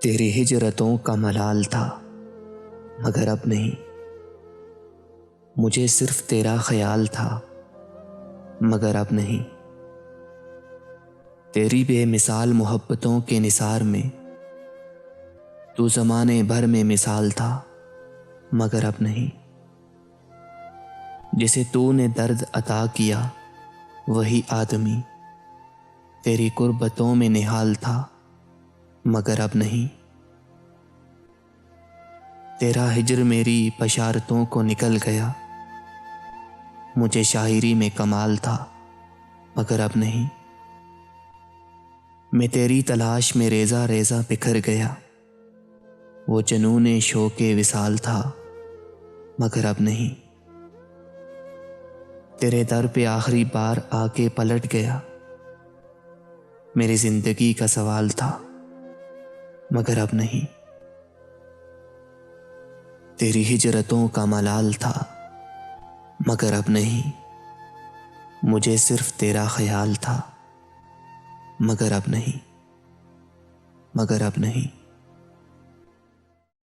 तेरी हिजरतों का मलाल था मगर अब नहीं। मुझे सिर्फ तेरा ख्याल था मगर अब नहीं। तेरी बेमिसाल मोहब्बतों के निसार में तू ज़माने भर में मिसाल था मगर अब नहीं। जिसे तूने दर्द अता किया वही आदमी तेरी कुर्बतों में निहाल था मगर अब नहीं। तेरा हिज्र मेरी बशारतों को निकल गया, मुझे शायरी में कमाल था मगर अब नहीं। मैं तेरी तलाश में रेज़ा रेज़ा बिखर गया, वो जनूने शौक़े विसाल था मगर अब नहीं। तेरे दर पे आखिरी बार आके पलट गया, मेरी ज़िंदगी का सवाल था मगर अब नहीं। तेरी हिजरतों का मलाल था मगर अब नहीं। मुझे सिर्फ तेरा ख्याल था मगर अब नहीं, मगर अब नहीं।